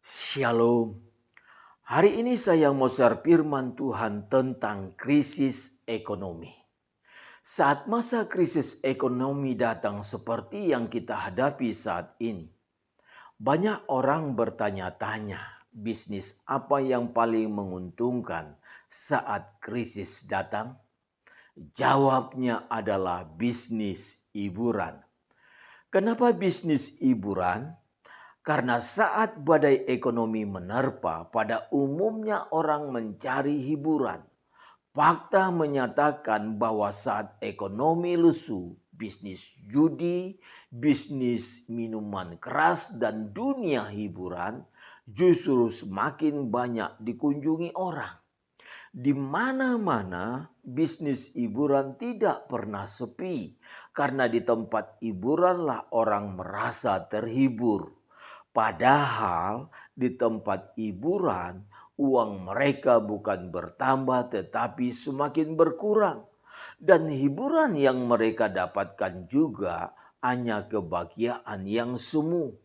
Shalom. Hari ini saya mau share firman Tuhan tentang krisis ekonomi. Saat masa krisis ekonomi datang seperti yang kita hadapi saat ini, banyak orang bertanya-tanya bisnis apa yang paling menguntungkan saat krisis datang? Jawabnya adalah bisnis hiburan. Kenapa bisnis hiburan? Karena saat badai ekonomi menerpa, pada umumnya orang mencari hiburan. Fakta menyatakan bahwa saat ekonomi lesu, bisnis judi, bisnis minuman keras, dan dunia hiburan justru semakin banyak dikunjungi orang. Di mana-mana bisnis hiburan tidak pernah sepi, karena di tempat hiburanlah orang merasa terhibur. Padahal di tempat hiburan uang mereka bukan bertambah tetapi semakin berkurang. Dan hiburan yang mereka dapatkan juga hanya kebahagiaan yang semu.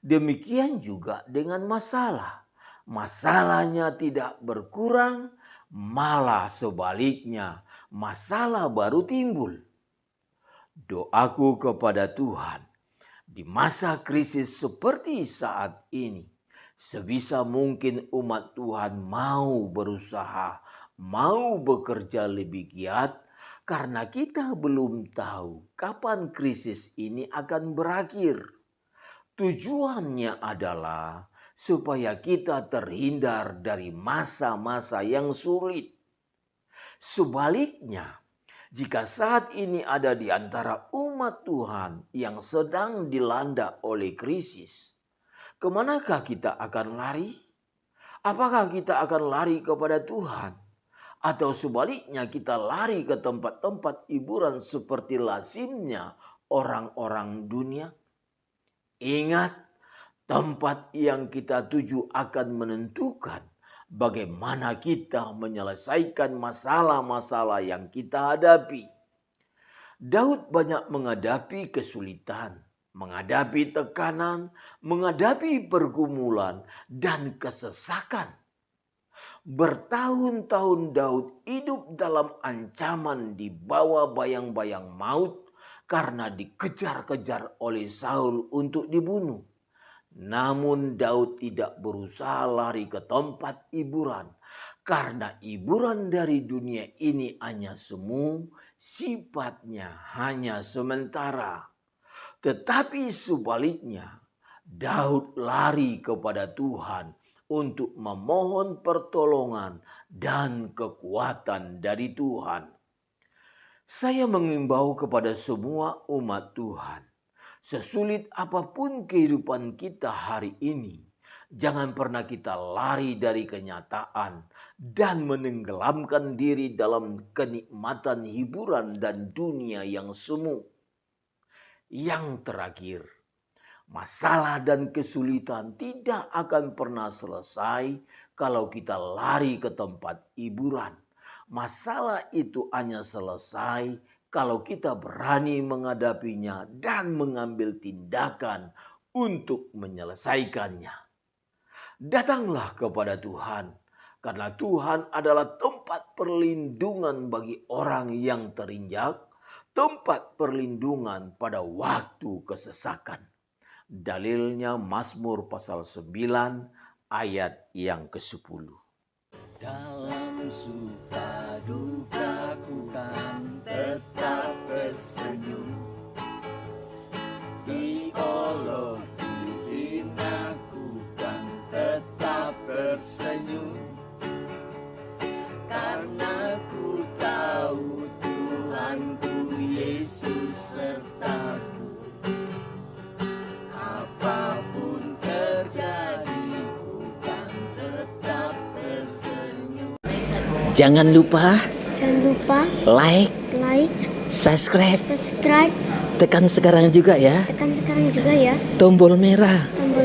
Demikian juga dengan masalah. Masalahnya tidak berkurang, malah sebaliknya masalah baru timbul. Doaku kepada Tuhan, di masa krisis seperti saat ini, sebisa mungkin umat Tuhan mau berusaha, mau bekerja lebih giat, karena kita belum tahu kapan krisis ini akan berakhir. Tujuannya adalah supaya kita terhindar dari masa-masa yang sulit. Sebaliknya, jika saat ini ada di antara umat Tuhan yang sedang dilanda oleh krisis, kemanakah kita akan lari? Apakah kita akan lari kepada Tuhan? Atau sebaliknya kita lari ke tempat-tempat hiburan seperti lazimnya orang-orang dunia? Ingat, tempat yang kita tuju akan menentukan bagaimana kita menyelesaikan masalah-masalah yang kita hadapi. Daud banyak menghadapi kesulitan, menghadapi tekanan, menghadapi pergumulan dan kesesakan. Bertahun-tahun Daud hidup dalam ancaman di bawah bayang-bayang maut karena dikejar-kejar oleh Saul untuk dibunuh. Namun Daud tidak berusaha lari ke tempat hiburan, karena hiburan dari dunia ini hanya semu, sifatnya hanya sementara. Tetapi sebaliknya, Daud lari kepada Tuhan untuk memohon pertolongan dan kekuatan dari Tuhan. Saya mengimbau kepada semua umat Tuhan, sesulit apapun kehidupan kita hari ini, jangan pernah kita lari dari kenyataan dan menenggelamkan diri dalam kenikmatan hiburan dan dunia yang semu. Yang terakhir, masalah dan kesulitan tidak akan pernah selesai kalau kita lari ke tempat hiburan. Masalah itu hanya selesai kalau kita berani menghadapinya dan mengambil tindakan untuk menyelesaikannya. Datanglah kepada Tuhan, karena Tuhan adalah tempat perlindungan bagi orang yang terinjak, tempat perlindungan pada waktu kesesakan. Dalilnya Mazmur pasal 9 ayat yang ke-10. Dalam suka dukaku kan tetap tersenyum, diolok dihinaku kan tetap tersenyum, karena ku tahu Tuhanku Yesus sertaku. Apapun terjadi ku kan tetap tersenyum. Jangan lupa like, subscribe. Subscribe, Tekan sekarang juga ya tekan sekarang juga ya tombol merah. tombol